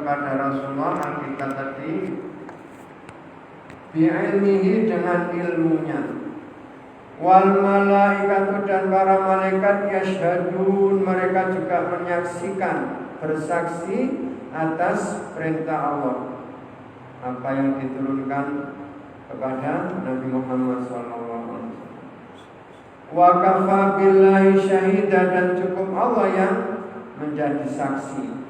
kepada Rasulullah hakikat tadi bi'ilmihi dengan ilmunya. Wal malaikatu dan para malaikat yashhadun, mereka juga menyaksikan, bersaksi atas perintah Allah, apa yang diturunkan kepada Nabi Muhammad SAW. Wa kafa billahi syahida, dan cukup Allah yang menjadi saksi.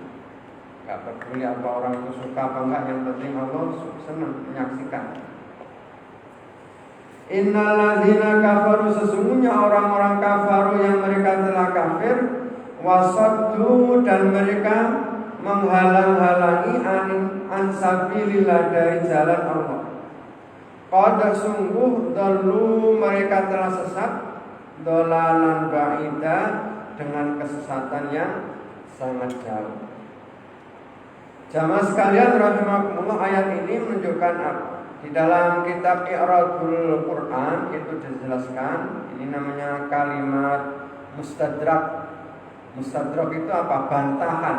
Gak peduli apa orang itu suka apa enggak, yang penting Allah senang menyaksikan. Innal ladzina kafaru, sesungguhnya orang-orang kafaru yang mereka telah kafir, wasaddu, dan mereka menghalang-halangi an sabilillah, dari jalan Allah. Qad sungguh dallu, mereka telah sesat, dolalan ba'ida, dengan kesesatan yang sangat jauh. Jamaah sekalian rahimakumullah, ayat ini menunjukkan apa? Di dalam kitab I'radul Quran itu dijelaskan, ini namanya kalimat mustadrak. Mustadrak itu apa? Bantahan.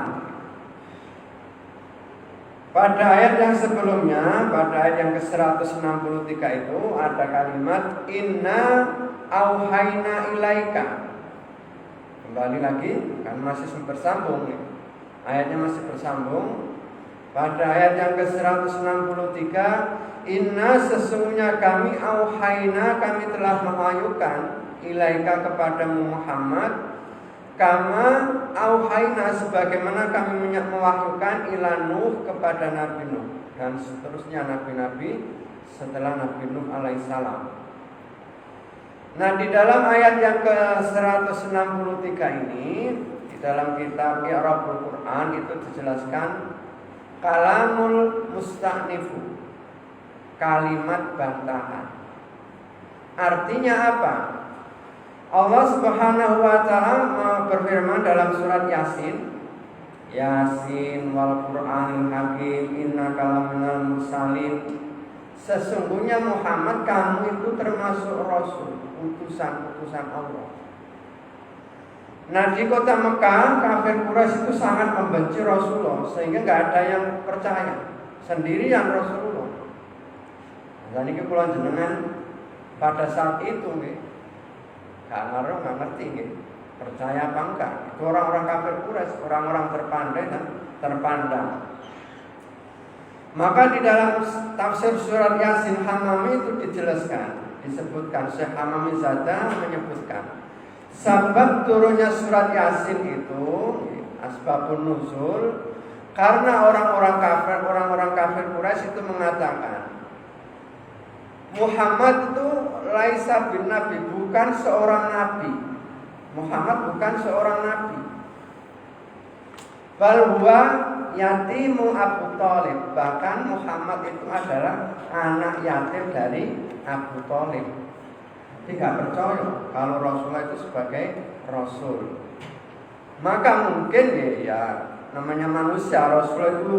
Pada ayat yang sebelumnya, pada ayat yang ke-163 itu ada kalimat inna auhayna ilaika. Kembali lagi, kan masih bersambung nih. Ayatnya masih bersambung. Pada ayat yang ke-163, inna, sesungguhnya kami, auhayna, kami telah mewahyukan, ilaika, kepadamu Muhammad, kama auhayna, sebagaimana kami mewahyukan ila Nuh, kepada Nabi Nuh, dan seterusnya nabi-nabi setelah Nabi Nuh alaihissalam. Nah, di dalam ayat yang ke-163 ini, di dalam kitab I'radul Quran itu dijelaskan kalamul musta'nifu, kalimat bantahan. Artinya apa? Allah Subhanahu wa taala berfirman dalam surat Yasin, Yasin wal Qur'anil Hakim, innaka laminal mursalin. Sesungguhnya Muhammad, kamu itu termasuk rasul, utusan Allah. Nah, di kota Mekah, kafir Quraisy itu sangat membenci Rasulullah, sehingga nggak ada yang percaya, sendirian Rasulullah. Dan ini pulau jenengan pada saat itu, nggak ngerti, percaya apa enggak? Itu orang-orang kafir Quraisy, orang-orang terpandai dan terpandang. Maka di dalam tafsir surat Yasin Hamami itu dijelaskan, disebutkan, Syekh Hamami Zada menyebutkan sebab turunnya surat Yasin itu, asbabun nuzul, karena orang-orang kafir Quraisy itu mengatakan Muhammad itu laisa bin nabi, bukan seorang nabi. Muhammad bukan seorang nabi. Bal huwa yatimu Abu Thalib, bahkan Muhammad itu adalah anak yatim dari Abu Thalib. Tidak percaya kalau Rasulullah itu sebagai Rasul. Maka mungkin ya namanya manusia, Rasulullah itu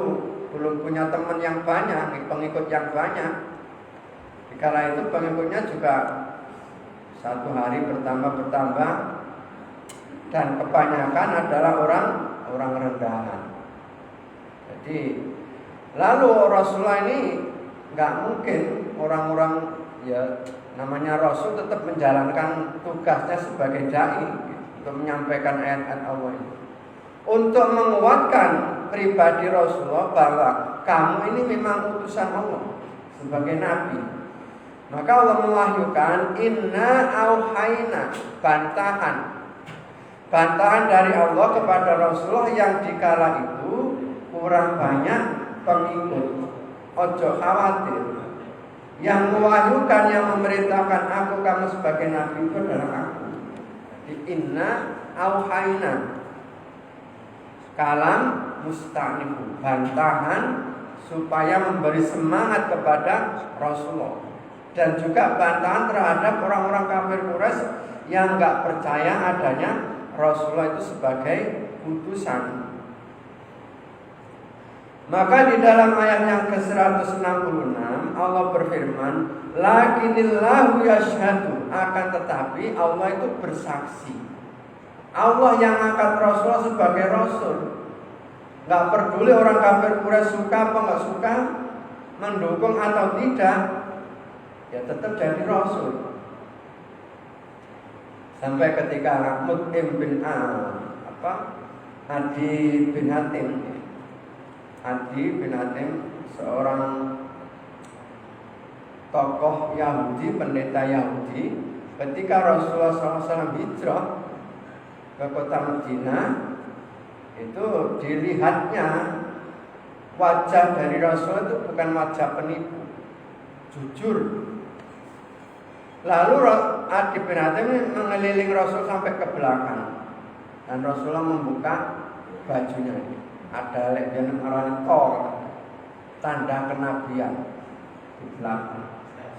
belum punya teman yang banyak, pengikut yang banyak. Dikala itu pengikutnya juga satu hari bertambah, dan kebanyakan adalah orang rendahan. Jadi lalu Rasulullah ini nggak mungkin orang-orang, ya namanya Rasul tetap menjalankan tugasnya sebagai dai untuk menyampaikan ayat-ayat Allah ini, untuk menguatkan pribadi Rasulullah bahwa kamu ini memang utusan Allah sebagai nabi. Maka Allah mewahyukan inna auhayna, bantahan dari Allah kepada Rasulullah yang dikala itu kurang banyak pengikut. Ojo khawatir, yang mewahyukan, yang memerintahkan aku kamu sebagai nabi itu adalah aku. Jadi inna auhayna, kalam musta'nifu, bantahan supaya memberi semangat kepada Rasulullah, dan juga bantahan terhadap orang-orang kafir Quraisy yang enggak percaya adanya Rasulullah itu sebagai utusan. Maka di dalam ayat yang ke-166 Allah berfirman, lakinillahu yashhadu, akan tetapi Allah itu bersaksi. Allah yang angkat Rasulullah sebagai Rasul. Nggak peduli orang kafir Quraisy suka apa nggak suka, mendukung atau tidak, ya tetap jadi rasul. Sampai ketika Mut'im bin Adi bin Hatim, seorang tokoh Yahudi, pendeta Yahudi, ketika Rasulullah SAW hijrah ke kota Madinah, itu dilihatnya wajah dari Rasul itu bukan wajah penipu, jujur. Lalu Adi bin Hatim mengeliling Rasul sampai ke belakang, dan Rasulullah membuka bajunya. Ada yang orang tor, tanda kenabian di belakang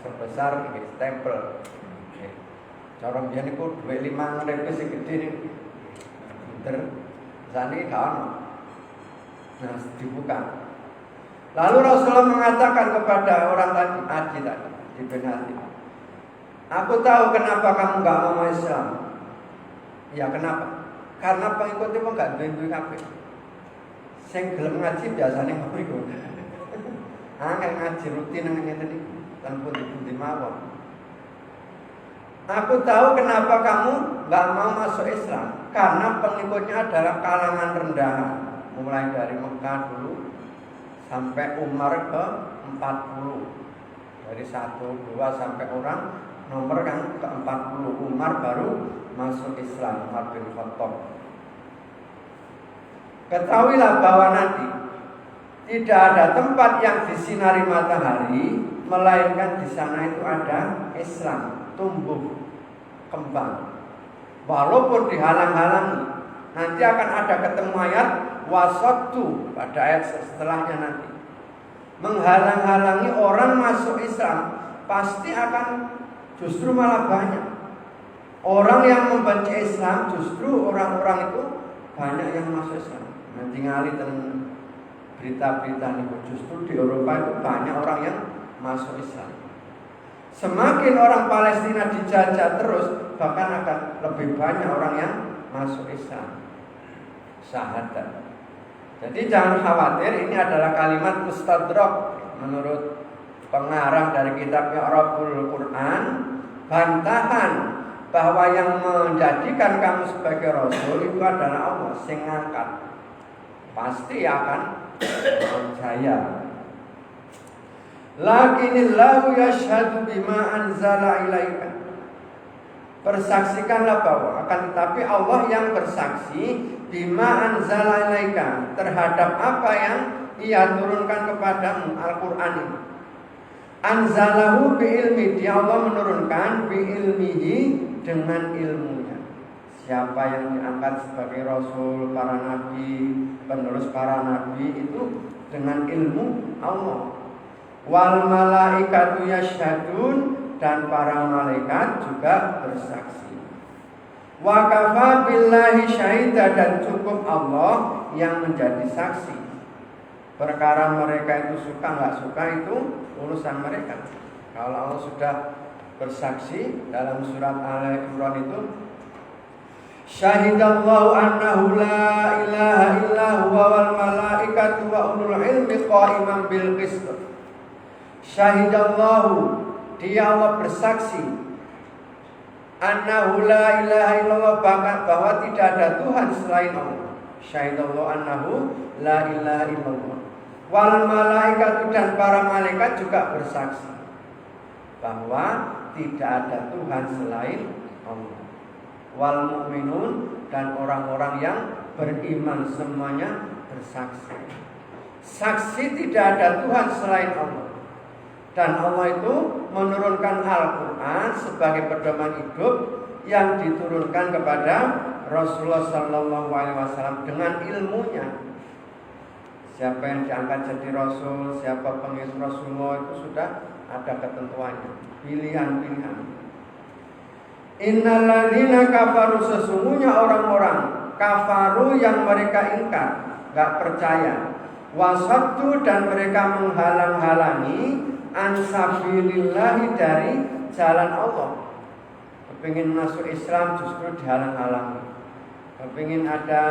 sebesar stempel. Corong biyen niku dhuwit 5.000 sing gedhe niku. Pinter. Sani kan. Nah, dibuka. Lalu Rasulullah mengatakan kepada orang tadi di bin Hatim, "Aku tahu kenapa kamu enggak mau Islam." Ya kenapa? Karena pengikutnya enggak duwe kabeh. Sing gelem ngaji biasane mriku. Angel ngaji rutin nang ngene iki, lan pundi-pundi mawon. Aku tahu kenapa kamu nggak mau masuk Islam, karena pengikutnya adalah kalangan rendahan, mulai dari Mekah dulu sampai Umar ke 40, dari 1, 2 sampai orang nomor yang ke 40 Umar baru masuk Islam, Umar bin Khattab. Ketahuilah bahwa nanti tidak ada tempat yang disinari matahari, melainkan di sana itu ada Islam tumbuh kembang. Walaupun dihalang-halangi, nanti akan ada ketemu ayat wasattu pada ayat setelahnya nanti. Menghalang-halangi orang masuk Islam, pasti akan justru malah banyak. Orang yang membenci Islam, justru orang-orang itu banyak yang masuk Islam. Nanti ngali tentang berita-berita ini, justru di Eropa itu banyak orang yang masuk Islam. Semakin orang Palestina dijajah terus, bahkan akan lebih banyak orang yang masuk Islam. Syahadat. Jadi jangan khawatir, ini adalah kalimat mustadrak menurut pengarang dari kitab Mi'rajul Quran, bantahan bahwa yang menjadikan kamu sebagai rasul itu adalah Allah sing ngangkat. Pasti akan percaya. Lakinillahu yashhadu bima anzala ilaika. Persaksikanlah bahwa akan tetapi Allah yang bersaksi bima anzala ilaika, terhadap apa yang Ia turunkan kepadamu, Al-Qur'an ini. Anzalahu bi ilmi, dia Allah menurunkan bi ilmihi, dengan ilmunya. Siapa yang diangkat sebagai rasul, para nabi, penerus para nabi itu dengan ilmu Allah. Wal malaikatu yasyhadun, dan para malaikat juga bersaksi. Wa kafa billahi syahida, dan cukup Allah yang menjadi saksi. Perkara mereka itu suka nggak suka itu urusan mereka. Kalau Allah sudah bersaksi dalam surat Al-Imran itu, syahidallahu annahu la ilaha illa huwa wal malaikatu wa ulul ilmi qa'iman bil qist. Syahidallahu, dia Allah bersaksi, annahu la ilaha illallah, bahwa tidak ada Tuhan selain Allah. Syahidallahu annahu la ilaha illallah. Wal malaikatu, dan para malaikat juga bersaksi bahwa tidak ada Tuhan selain Allah. Wal mu'minun, dan orang-orang yang beriman semuanya bersaksi. Saksi tidak ada Tuhan selain Allah. Dan Allah itu menurunkan Al-Quran sebagai pedoman hidup yang diturunkan kepada Rasulullah SAW dengan ilmunya. Siapa yang diangkat jadi Rasul, siapa pengikut Rasulullah, itu sudah ada ketentuannya, pilihan-pilihan. Innalladzina kafaru, sesungguhnya orang-orang kafaru yang mereka ingkar, gak percaya, wasattu, dan mereka menghalang-halangi ansabilillahi, dari jalan Allah. Kepingin masuk Islam justru dihalang-halangi. Kepingin ada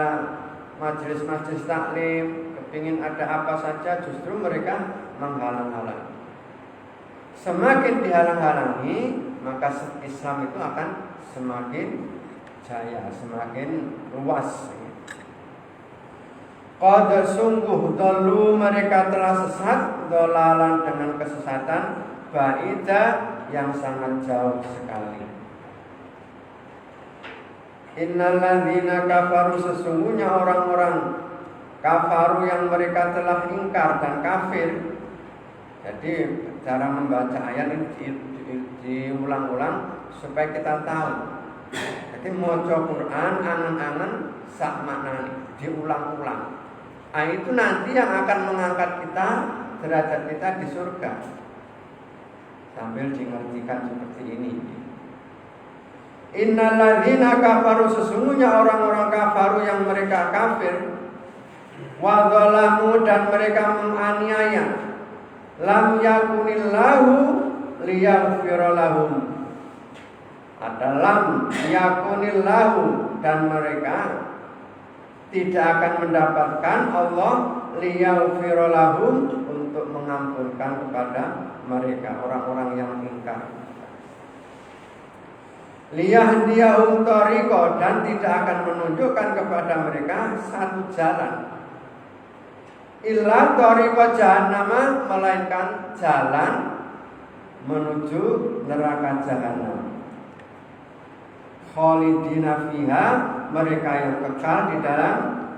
majelis-majelis taklim, kepingin ada apa saja, justru mereka menghalang-halangi. Semakin dihalang-halangi, maka Islam itu akan semakin jaya, semakin luas. Qad sungguh dulu mereka telah sesat, dolalan dengan kesesatan, baida yang sangat jauh sekali. Innalladzina kafaru, sesungguhnya orang-orang kafaru yang mereka telah ingkar dan kafir. Jadi cara membaca ayat ini diulang-ulang supaya kita tahu. Jadi maca Quran angen-angen sak maknane, diulang-ulang. Nah, itu nanti yang akan mengangkat kita, derajat kita di surga. Sambil dimengertikan seperti ini. Innalladzina kafaru, sesungguhnya orang-orang kafaru yang mereka kafir, wa dzalamu, dan mereka menganiaya, lam yakunillahu liyaghfira lahum. Ada lam yakunillahu, dan mereka tidak akan mendapatkan Allah liyaghfira lahum, untuk mengampunkan kepada mereka orang-orang yang ingkar. Liyahdiyahum thariqa, dan tidak akan menunjukkan kepada mereka satu jalan. Illa thariqa jahannam, melainkan jalan menuju neraka jahanam. Khalidina fiha, mereka yang kekal di dalam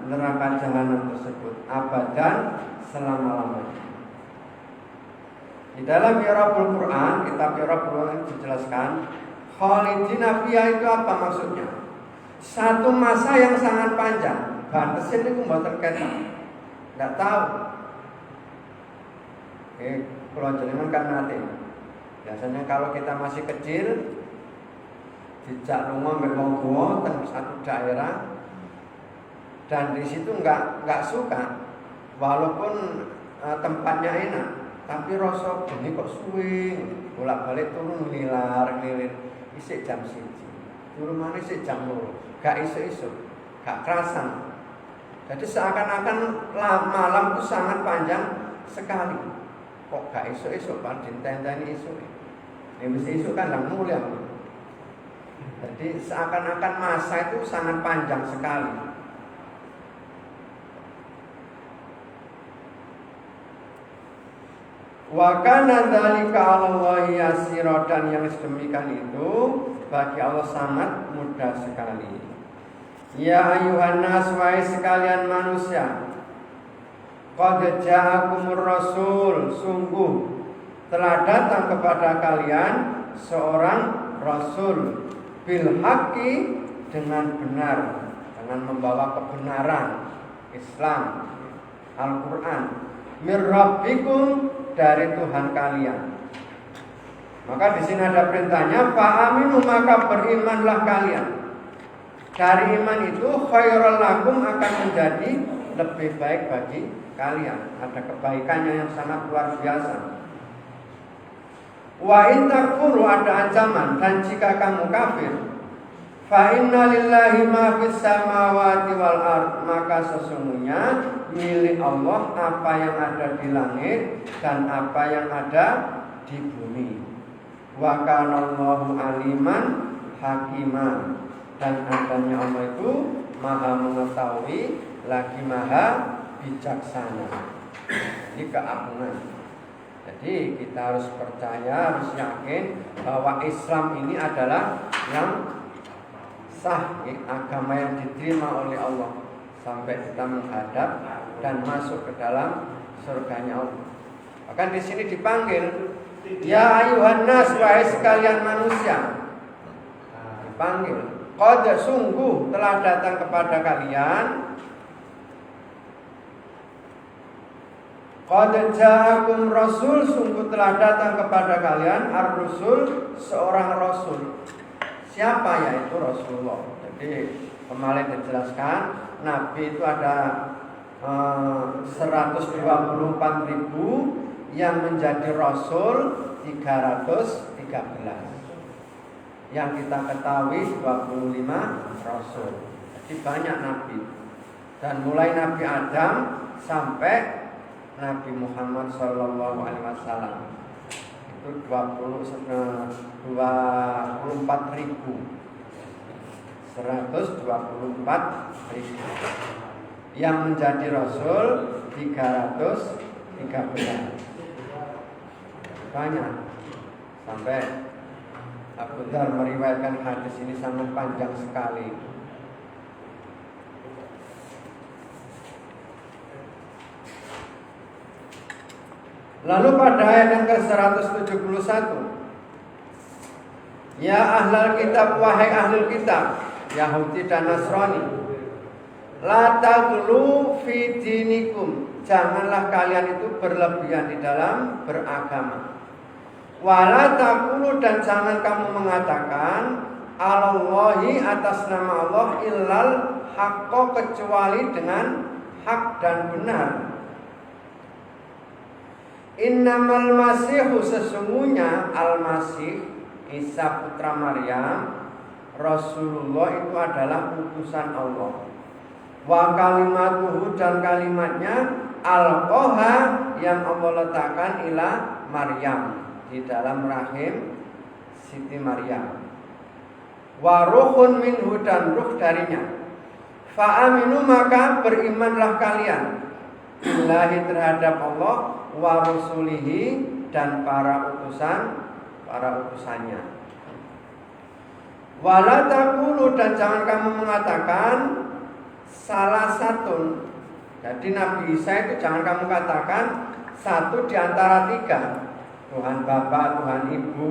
neraka jahanam tersebut abadan, selama-lamanya. Di dalam I'rabul Quran, kitab I'rabul Quran dijelaskan khalidina fiha itu apa maksudnya? Satu masa yang sangat panjang. Batasnya itu mboten ketok. Enggak tahu. Kalau jenengan kan nate. Biasanya kalau kita masih kecil, dijak lunga mbek wong tuwa teng satu daerah, dan di situ enggak suka, walaupun tempatnya enak, tapi rasa geni kok suwe, bolak-balik turun ngelilir, isik jam 1, turun maneh isik jam 2, gak isuk-isuk, gak kerasan. Jadi seakan-akan malam itu sangat panjang sekali. Kok gak isuk-isuk, padahal ditenteni isuk. Nek wis isuk kan nang mulia. Jadi seakan-akan masa itu sangat panjang sekali. Wa kana dzalika 'ala Allahi yasira, dan yang sedemikian itu bagi Allah sangat mudah sekali. Ya ayuhan nas, wahai sekalian manusia, qad ja'akumur rasul, sungguh telah datang kepada kalian seorang rasul, bil haqqi, dengan benar, dengan membawa kebenaran Islam, Al-Quran, mir rabbikum, dari Tuhan kalian. Maka di sini ada perintahnya, fa'aminu, maka berimanlah kalian. Dari iman itu khairul lakum, akan menjadi lebih baik bagi kalian. Ada kebaikannya yang sangat luar biasa. Wa in takfuru, ada ancaman, dan jika kamu kafir, fa inna lillahi ma fis samawati wal ard, maka sesungguhnya milik Allah apa yang ada di langit dan apa yang ada di bumi. Wa kana Allahu aliman hakiman, dan adanya Allah itu maha mengetahui lagi maha bijaksana. Ini keagungan. Jadi kita harus percaya, harus yakin bahwa Islam ini adalah yang sah, agama yang diterima oleh Allah sampai kita menghadap dan masuk ke dalam surganya Allah. Bahkan di sini dipanggil, ya ayuhan nas, wahai sekalian manusia. Dipanggil, qad, sungguh telah datang kepada kalian, qad ja'akum rasul, sungguh telah datang kepada kalian, ar-rusul, seorang rasul. Siapa? Yaitu Rasulullah. Jadi kemarin dijelaskan, Nabi itu ada 124.000, yang menjadi Rasul 313. Yang kita ketahui 25 Rasul. Jadi banyak Nabi. Dan mulai Nabi Adam sampai Nabi Muhammad Sallallahu Alaihi Wasallam itu 124.000 yang menjadi Rasul 313. Banyak. Sampai Abu Dzar meriwayatkan hadis ini sangat panjang sekali. Lalu pada ayat yang ke-171, ya ahlal kitab, wahai ahlul kitab, Yahudi dan Nasrani, la taghlu fi dinikum, janganlah kalian itu berlebihan di dalam beragama. Wala taqulu, dan jangan kamu mengatakan Allahi, atas nama Allah, illal haqqo, kecuali dengan hak dan benar. Innamal masihu, sesungguhnya al-masih Isa putra Maryam, Rasulullah, itu adalah utusan Allah. Wa kalimatuhu, dan kalimatnya alqaha, yang Allah letakkan ila Maryam, di dalam rahim Siti Maryam. Wa ruhun minhu, dan ruh darinya. Fa aminu, maka berimanlah kalian billahi, terhadap Allah, wa rusulihi, dan para utusannya. Wala taqulu, dan jangan kamu mengatakan salah satu. Jadi Nabi Isa itu jangan kamu katakan satu di antara tiga. Tuhan Bapa, Tuhan Ibu,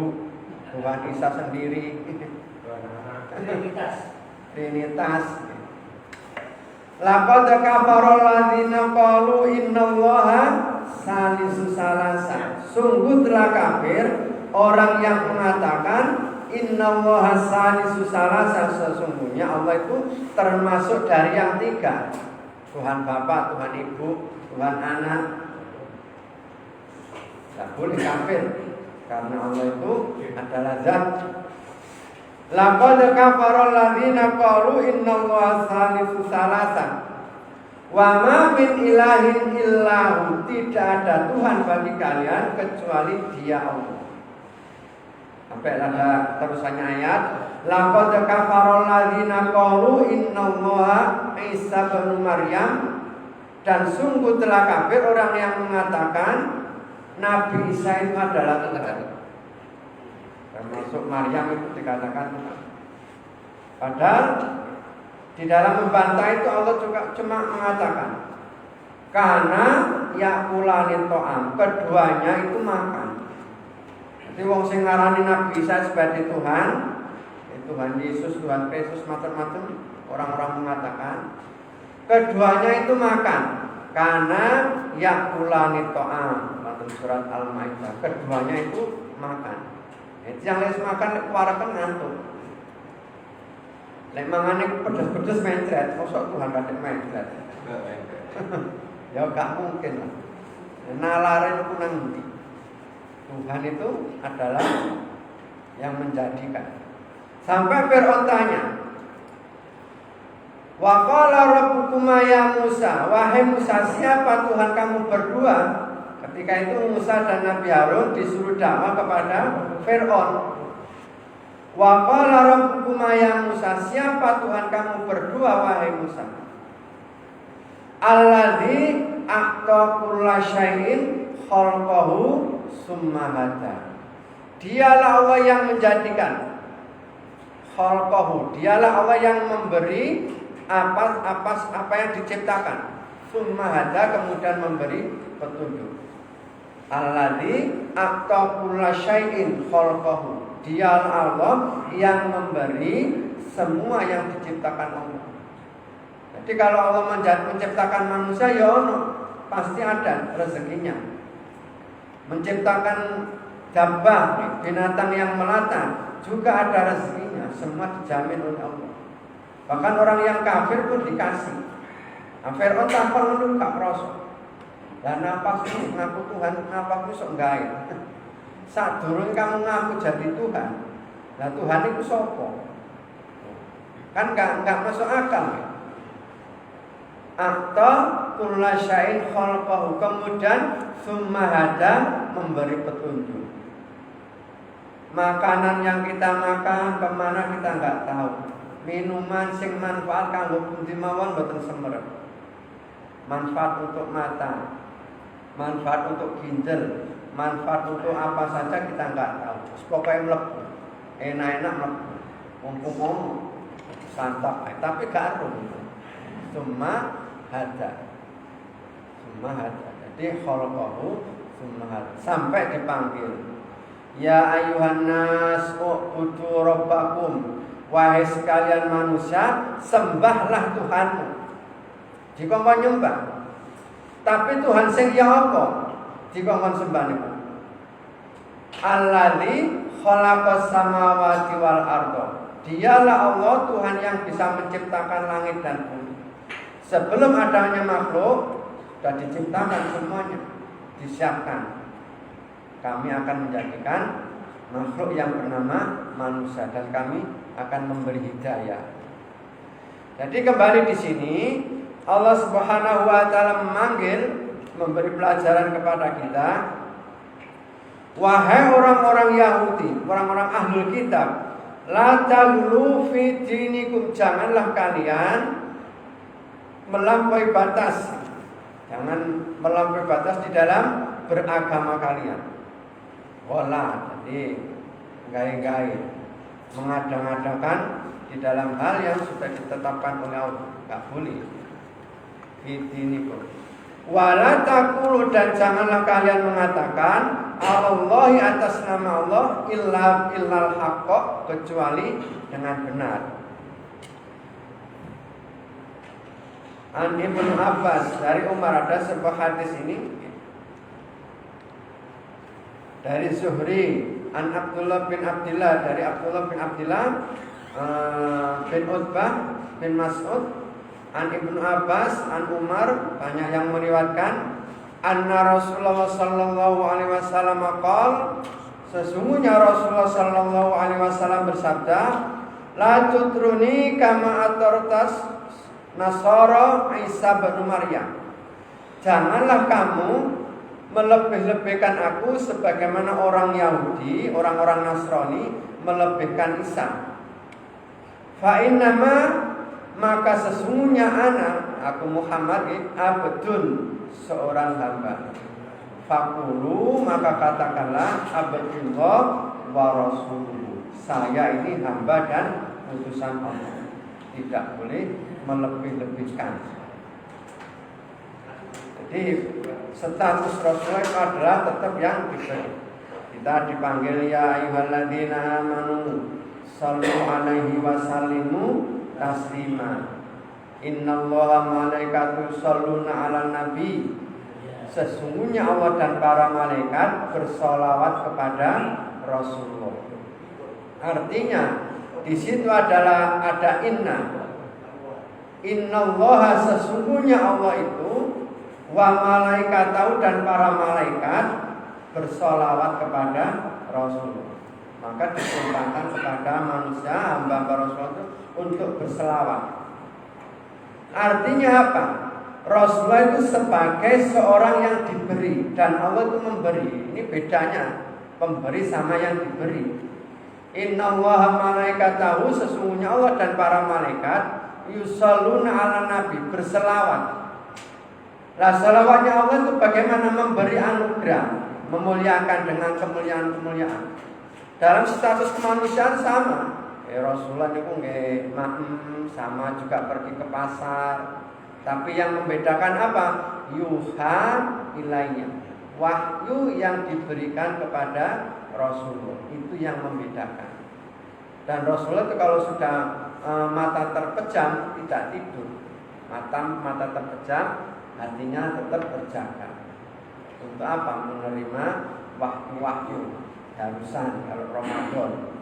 Tuhan Isa sendiri, Trinitas. Laqad kafara alladziina qalu innallaha salisu salasa. Sungguh telah kafir orang yang mengatakan innallaha salisu salasa, sesungguhnya Allah itu termasuk dari yang tiga. Tuhan Bapa, Tuhan Ibu, Tuhan Anak. Tidak boleh kafir, karena Allah itu adalah zat. Laqad kafara alladziina qalu innallaha salisu salasa. Wa ma min ilahin illahu, tidak ada Tuhan bagi kalian kecuali Dia, Allah. Sampai ada terusannya ayat, laqad kafara alladziina qalu innallaha Isa bin Maryam, dan sungguh telah kafir orang yang mengatakan Nabi Isa itu adalah Tuhan. Termasuk Maryam itu dikatakan Tuhan. Padahal di dalam membantah itu Allah juga cuma mengatakan karena yakulani to'am, keduanya itu makan. Jadi wong sing ngarani Nabi Isa sebagai Tuhan, Tuhan Yesus, Tuhan Yesus, macam-macam orang-orang mengatakan keduanya itu makan karena yakulani to'am. Dalam surat Al-Maidah, keduanya itu makan. Itu yang les makan kuarakan ngantuk. Lek mangane pedes-pedes mencret, mosok Tuhan kadek mencret. Ya gak mungkin lah. Nalare ku nang ndi? Tuhan itu adalah yang menjadikan. Sampai Fir'aun tanya, wa qala rabbukuma ya Musa, wahai Musa, siapa Tuhan kamu berdua? Ketika itu Musa dan Nabi Harun disuruh dakwah kepada Fir'aun. Wa qala rabbukuma ya Musa, siapa Tuhan kamu berdua wahai Musa? Alladzi a'ta kulla syai'in khalqahu summa hada. Dialah Allah yang menjadikan khalqahu, dialah Allah yang memberi apa yang diciptakan. Summa hada, kemudian memberi petunjuk. Alladzi a'ta kulla syai'in khalqahu. Dialah Allah yang memberi semua yang diciptakan Allah. Jadi kalau Allah menciptakan manusia, ya ono, pasti ada rezekinya. Menciptakan dabbah, binatang yang melata, juga ada rezekinya. Semua dijamin oleh Allah. Bahkan orang yang kafir pun dikasih. Nah, Fir'aun tanpa nunduk gak kerasa. Dan napas itu ngaku Tuhan, napas itu sok gawe. Saat durung kamu ngaku jadi Tuhan, nah Tuhan itu sopo? Kan gak masuk akal ya? atau kulla syai'in khalaqahu, kemudian summa hada, memberi petunjuk. Makanan yang kita makan kemana kita nggak tahu. Minuman sing manfaat kanggo pundi mawon boten semerep. Manfaat untuk mata, manfaat untuk ginjal, manfaat untuk apa saja kita nggak tahu. Pokoknya mlebu, enak-enak mlebu. Mumpung santap, tapi gak arum. Summa hada. Jadi khalaqahu summa hada. Sampai dipanggil, ya ayuhan nas u'budu rabbakum, wahai sekalian manusia, sembahlah Tuhanmu. Jika mau nyembah, tapi Tuhan sing ya apa? Jika mau sembah niku, alladzi khalaqas samawati wal arda. Dialah Allah, Tuhan yang bisa menciptakan langit dan bumi. Sebelum adanya makhluk sudah diciptakan semuanya, disiapkan. Kami akan menjadikan makhluk yang bernama manusia dan kami akan memberi hidayah. Jadi kembali di sini Allah Subhanahu wa taala memanggil, memberi pelajaran kepada kita. Wahai orang-orang Yahudi, orang-orang ahlul kitab, la taghlu fi dinikum, janganlah kalian melampaui batas. Jangan melampaui batas di dalam beragama kalian. Wala, jadi gaya-gaya mengada-ngadakan di dalam hal yang sudah ditetapkan oleh Allah, enggak boleh. Ini pun. Wala taqulu, dan janganlah kalian mengatakan Allahi, atas nama Allah, illal haqqa, kecuali dengan benar. An Ibnu Abbas, dari Umar, ada sebuah hadis ini dari Zuhri, an Abdullah bin Abdillah, dari Abdullah bin Abdillah bin Utbah bin Mas'ud, an Ibnu Abbas, an Umar, banyak yang meriwayatkan, anna Rasulullah sallallahu alaihi wasallam qala, sesungguhnya Rasulullah sallallahu alaihi wasallam bersabda, la tutruni kama atartas Nasara Isa bin Maryam. Janganlah kamu melebih-lebihkan aku sebagaimana orang Yahudi, orang-orang Nasrani melebihkan Isa. Fa innama, maka sesungguhnya aku Muhammad abdun, seorang hamba. Fakulu, maka katakanlah abdullah wa rasuluhu, saya ini hamba dan utusan Allah. Tidak boleh melebih-lebihkan. Jadi status Rasulullah itu adalah tetap yang diberi. Kita dipanggil ya ayyuhalladzina amanu sallu alaihi wa sallimu taslima. Innallaha malaikatu shalluna 'alan nabi. Sesungguhnya Allah dan para malaikat bersolawat kepada Rasulullah. Artinya di situ adalah ada innallaha, sesungguhnya Allah itu, wa malaikatahu, dan para malaikat bersolawat kepada Rasulullah. Maka diperintahkan kepada manusia, hamba Rasulullah itu untuk berselawat. Artinya apa? Rasulullah itu sebagai seorang yang diberi dan Allah itu memberi. Ini bedanya pemberi sama yang diberi. Innallaha malaikatahu, sesungguhnya Allah dan para malaikat yusalluna 'alan nabi, berselawat. Nah, selawatnya Allah itu bagaimana? Memberi anugerah, memuliakan dengan kemuliaan-kemuliaan. Dalam status kemanusiaan sama. Rasulullah itu nggih sama juga pergi ke pasar. Tapi yang membedakan apa? Yuha ilainya. Wahyu yang diberikan kepada Rasulullah, itu yang membedakan. Dan Rasulullah itu kalau sudah mata terpejam tidak tidur. Mata terpejam, hatinya tetap terjaga. Untuk apa? Menerima wahyu-wahyu harusan kalau Ramadan.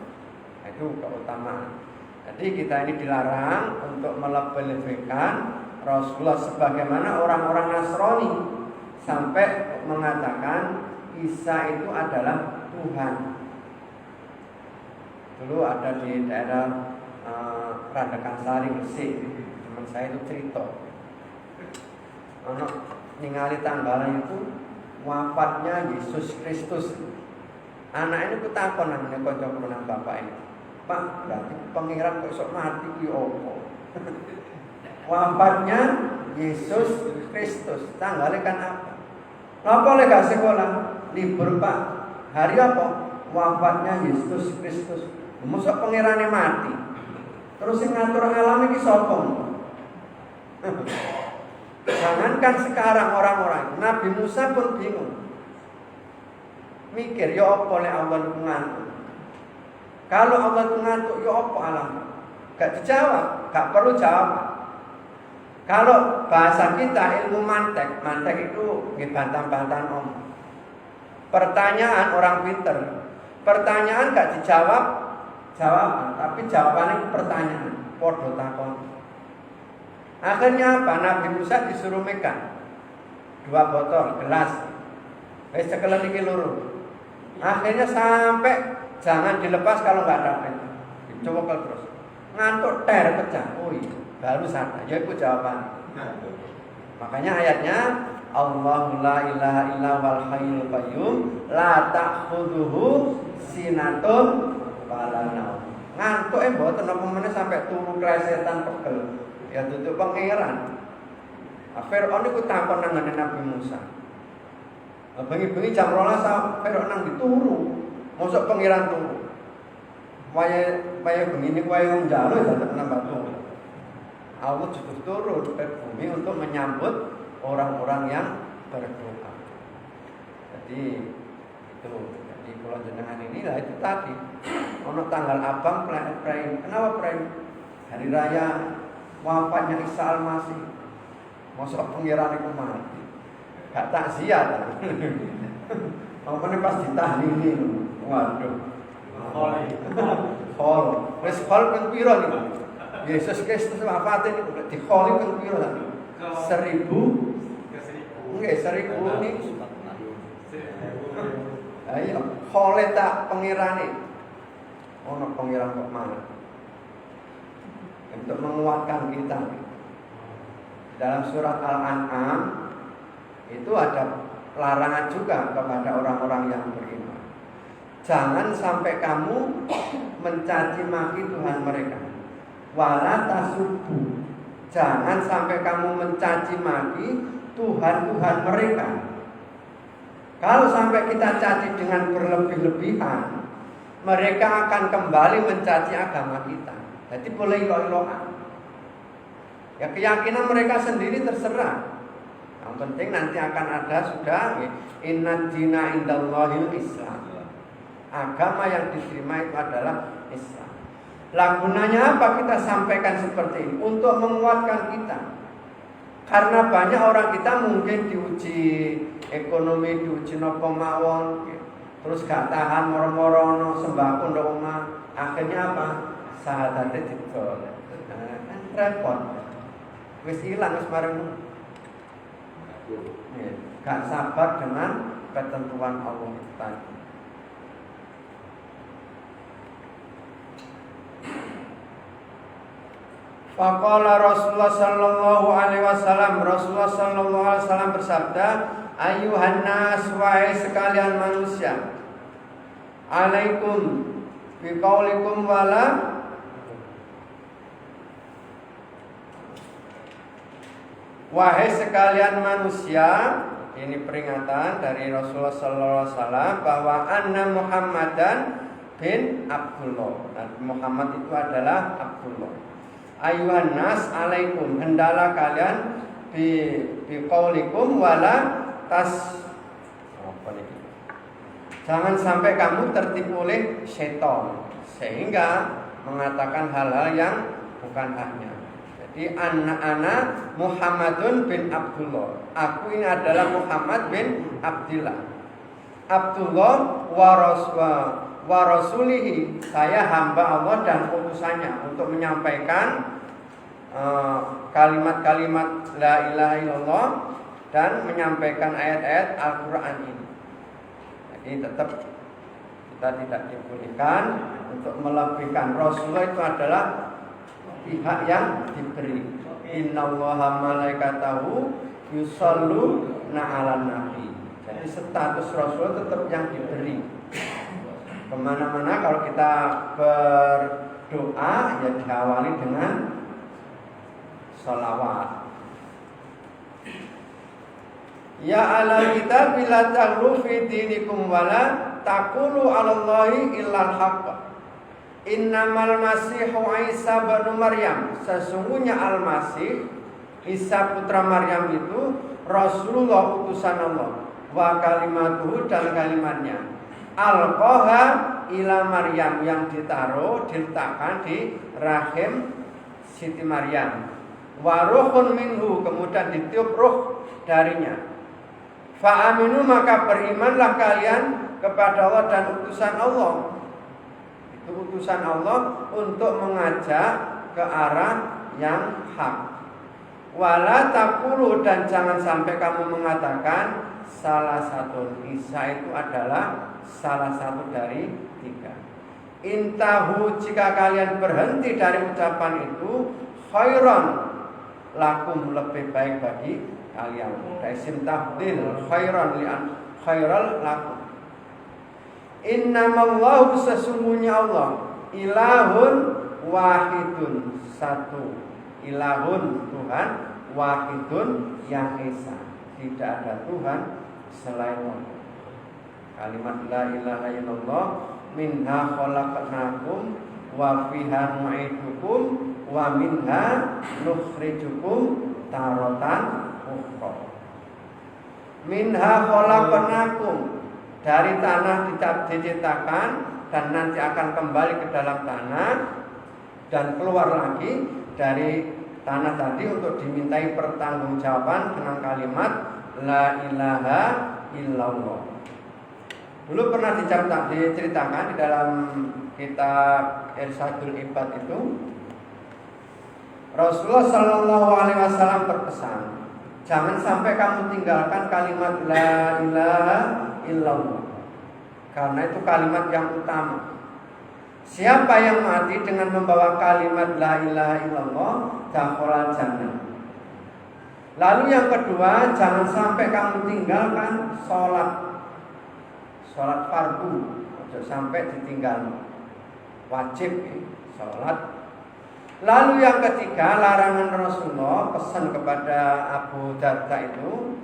Itu keutamaan. Jadi kita ini dilarang untuk melebih-lebihkan Rasulullah sebagaimana orang-orang Nasrani sampai mengatakan Isa itu adalah Tuhan. Dulu ada di daerah Randakan Sari, Gresik, teman saya itu cerita. ono ningali tanggalan itu wafatnya Yesus Kristus. Anak ini kutakon namanya kanca nang bapak ini. Pak, berarti pangeran kok iso mati ki opo? Wafatnya Yesus Kristus. Tanggalnya kan apa? Apa lek gak sekolah? Libur Pak. Hari apa? Wafatnya Yesus Kristus. Mosok pangerane mati. Terus yang ngatur alam iki sapa? Jangankan sekarang orang-orang, Nabi Musa pun bingung. Mikir, ya apa lek Allah itu ngantuk? Kalau Allah itu ngantuk, ya apa alam? Gak dijawab, gak perlu jawab. Kalau bahasa kita ilmu mantek itu bantah-bantahan om. Pertanyaan orang pinter, pertanyaan gak dijawab, jawaban, tapi jawabannya pertanyaan, podo takon. Akhirnya apa? Nabi Musa disuruh megang 2 botol gelas. Wis cekelan iki loro. Akhirnya sampai jangan dilepas kalau nggak dapat. Dicoba terus. Ngantuk ter pecah. Oh iya, baru sadar. Ya itu jawaban. Makanya ayatnya Allahu la ilaha illa wal hayyul qayyum la ta'khudhuhu sinatun wala naum. Ngantuk mboten napa meneh sampai turu klesetan pegel. Ya tutup pangeran. Fir'aun iku takon nang Nabi Musa. Bengi-bengi jam 12 Fir'aun nang dituru. Mosok pangeran turu. Waya bengi waya njaluk dateng nang batu. Allah cukup turun ke bumi untuk menyambut orang-orang yang berdoa. Jadi itu. Jadi kalau jenengan ini lah itu tadi. Ono tanggal abang prei. Kenapa prei? Hari raya wafatnya Isa Al-Masih. Mosok pangeran iku mati. Gak takziah. Apa nih pas ditahlili. Waduh. Khol. Wis khol ping pira niku? Yesus Kristus wafat niku dikholi ping pira ta? 1000. Nggih, 1000 niku. Ayo, khole tak pangerane. Ono pangeran kok mana? Untuk menguatkan kita. Dalam surat Al-An'am itu ada larangan juga kepada orang-orang yang beriman. Jangan sampai kamu mencaci maki Tuhan mereka. Wala tasubbu. Jangan sampai kamu mencaci maki Tuhan-Tuhan mereka. Kalau sampai kita caci dengan berlebih-lebihan, mereka akan kembali mencaci agama kita. Jadi boleh ilo-iloan. Ya keyakinan mereka sendiri terserah. Yang penting nanti akan ada sudah inna dina indallahil Islam. Agama yang diterima itu adalah Islam. Lah gunanya apa kita sampaikan seperti ini? Untuk menguatkan kita. Karena banyak orang kita mungkin diuji ekonomi, diuji nopo mawon, terus gak tahan moro-moro sembako ndok omah. Akhirnya apa? Sahadatnya ditolak. Kan repot. Wis ilang wis mareng. Gak sabar dengan ketentuan Allah tadi. Faqala Rasulullah sallallahu alaihi wasallam, Rasulullah sallallahu alaihi wasallam bersabda, "Ayuhan nas, wahai sekalian manusia, alaikum biqaulikum wala wahai sekalian manusia." Ini peringatan dari Rasulullah sallallahu alaihi wasallam bahwa anna Muhammadan bin Abdullah. Nabi Muhammad itu adalah Abdullah. Ayuhan nas alaikum, hendaklah kalian biqaulikum wala tas apa ini? Jangan sampai kamu tertipu oleh setan sehingga mengatakan hal-hal yang bukan haknya. Jadi anak-anak Muhammadun bin Abdullah. Aku ini adalah Muhammad bin Abdullah. Abdullah wa rasulihi, saya hamba Allah dan utusannya untuk menyampaikan kalimat-kalimat la ilaha illallah dan menyampaikan ayat-ayat Al-Quran ini. Jadi tetap kita tidak dibolehkan untuk melebihkan. Rasulullah itu adalah pihak yang diberi. Innallaha malaikatahu yusalluna 'alan nabi. Jadi status Rasul tetap yang diberi. Kemana-mana kalau kita berdoa ya diawali dengan sholawat. Ya ala kitab bila taghlu fi dinikum wala taqulu 'alallahi illal haqq. Innamal masihu Isa bin Maryam. Sesungguhnya Al-Masih Isa putra Maryam itu Rasulullah utusan Allah. Wa kalimatuhu dan kalimatnya. Alqaha ila Maryam yang diletakkan di rahim Siti Maryam. Wa ruhun minhu kemudian ditiup ruh darinya. Fa aminu maka berimanlah kalian kepada Allah dan utusan Allah. Itu utusan Allah untuk mengajak ke arah yang hak. Wala taqulu dan jangan sampai kamu mengatakan salah satu. Isa itu adalah salah satu dari 3. Intahu jika kalian berhenti dari ucapan itu khairan lakum lebih baik bagi kalian. Isim tafdil khairan lian khairal lakum. Innamallahu sesungguhnya Allah ilahun wahidun satu. Ilahun Tuhan wahidun yang esa. Tidak ada Tuhan selain Allah. Kalimat la ilaha illallah minha khalaqnakum wa fiha nu'idukum wa minha nukhrijukum taratan ukhra. Minha khalaqnakum dari tanah diciptakan dan nanti akan kembali ke dalam tanah dan keluar lagi dari tanah tadi untuk dimintai pertanggungjawaban dengan kalimat la ilaha illallah. Dulu pernah diceritakan di dalam kitab Irsyadul Ibad itu Rasulullah Shallallahu Alaihi Wasallam berpesan, jangan sampai kamu tinggalkan kalimat la ilaha illallah, karena itu kalimat yang utama. Siapa yang mati dengan membawa kalimat la ilaha illallah dakhalal jannah. Lalu yang kedua, jangan sampai kamu tinggalkan sholat fardu, jangan sampai ditinggal, wajib sholat. Lalu yang ketiga, larangan Rasulullah pesan kepada Abu Darda itu,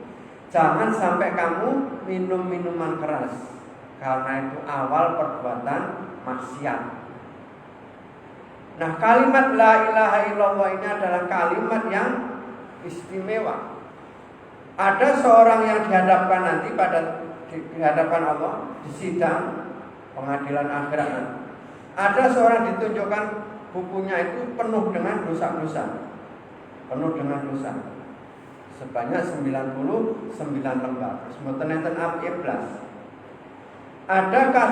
jangan sampai kamu minum minuman keras, karena itu awal perbuatan maksiat. Nah, kalimat la ilaha illallah ini adalah kalimat yang istimewa. Ada seorang yang dihadapkan nanti di hadapan Allah di sidang pengadilan akhirat. Ada seorang ditunjukkan bukunya itu penuh dengan dosa-dosa. Sebanyak 99 lembar. Mboten enten ablas. Adakah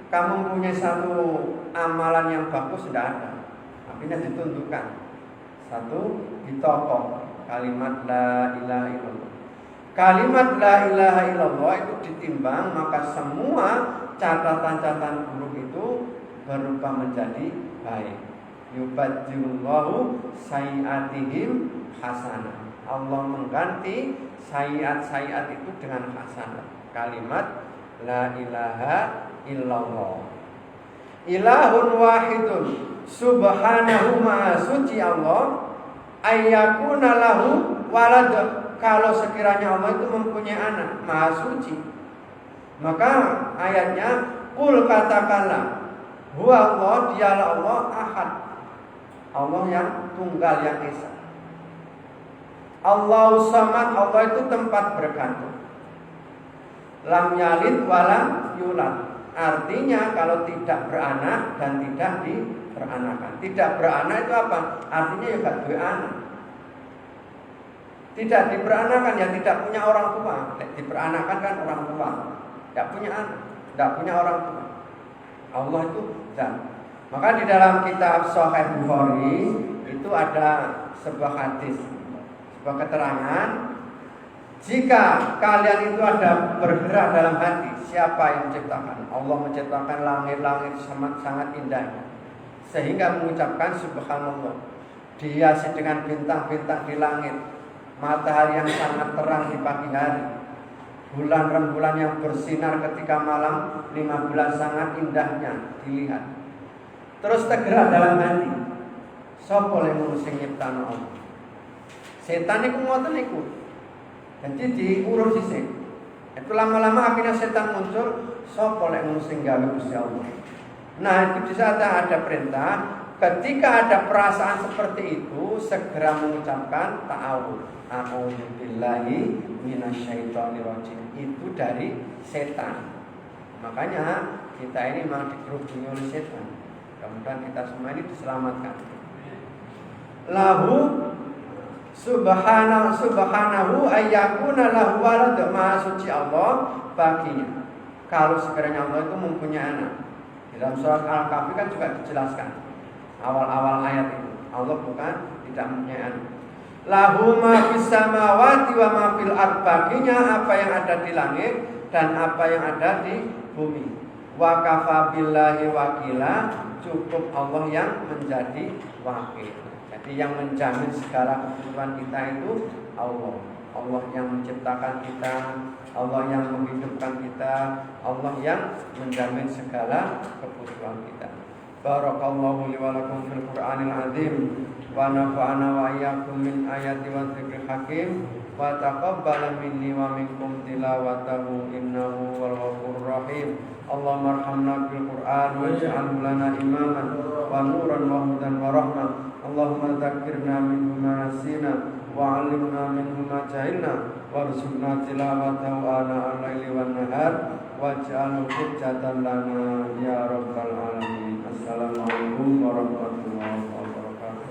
kamu punya satu amalan yang bagus? Tidak ada. Akhirnya ditunjukkan satu di toko kalimat la ilaha illallah. Kalimat la ilaha illallah itu ditimbang, maka semua catatan-catatan buruk itu berubah menjadi baik. Yubadilullahu sayiatihim hasanah. Allah mengganti sayiat-sayiat itu dengan hasanah. Kalimat la ilaha illallah. Ilahun wahidun subhanahu maha suci Allah ayyakuna lahu walad. Kalau sekiranya Allah itu mempunyai anak, maha suci, maka ayatnya qul katakanlah huwa Allah, dialah Allah ahad, Allah yang tunggal yang esa. Allahu samad, Allah itu tempat bergantung. Lam yalid walam yulad, artinya kalau tidak beranak dan tidak diperanakan. Tidak beranak itu apa? Artinya ya gak duwe anak. Tidak diperanakan ya tidak punya orang tua. Diperanakan kan orang tua, tidak punya anak, tidak punya orang tua. Allah itu dan maka di dalam kitab Sahih Bukhari itu ada sebuah hadis, sebuah keterangan, jika kalian itu ada bergerak dalam hati, siapa yang menciptakan? Allah menciptakan langit-langit sangat indah, sehingga mengucapkan subhanallah, dihiasi dengan bintang-bintang di langit, matahari yang sangat terang di pagi hari, bulan rembulan yang bersinar ketika malam, 15 sangat indahnya dilihat. Terus tegera dalam hati, sapa le sing nyiptano Allah. Setan iku ngoten niku. Jadi diurus sisik. Itu lama-lama akhirnya setan muncul, sapa lek sing gawe Gusti Allah. Nah, itu di saat ada perintah, ketika ada perasaan seperti itu, segera mengucapkan ta'awudz. A'udzu billahi minasyaitonir rajim. Itu dari setan. Makanya kita ini memang dikerubungi oleh setan. Mudah-mudahan kita semua ini diselamatkan. Lahu subhanahu ayyakuna lahu walad, maha suci Allah baginya. Kalau sekiranya Allah itu mempunyai anak. Dalam surat Al-Kahfi kan juga dijelaskan awal-awal ayat itu. Allah bukan tidak mempunyai anak. Lahu ma fis samawati wa ma fil ardh, baginya apa yang ada di langit dan apa yang ada di bumi. Wa kafa billahi wakila, cukup Allah yang menjadi wakil. Jadi yang menjamin segala kebutuhan kita itu Allah. Allah yang menciptakan kita, Allah yang menghidupkan kita, Allah yang menjamin segala kebutuhan kita. Barakallahu li wa lakum fil Qur'anil azim wa nafa'ana wa iyyakum min ayati wa dzikril hakim wa taqabbal minni wa minkum tilawatahu innahu wal ghafurur rahim. Allahumma arhamna bil Qur'an waj'alhu lana imaman wa nuran wa hudan wa rahmah. Allahumma dzakkirna minhu ma nasina wa 'allimna minhu ma jahilna warzuqna tilawatahu ana al-laili wan nahar waj'alhu hujjatan lana ya rabbal alamin. Assalamualaikum warahmatullahi wabarakatuh.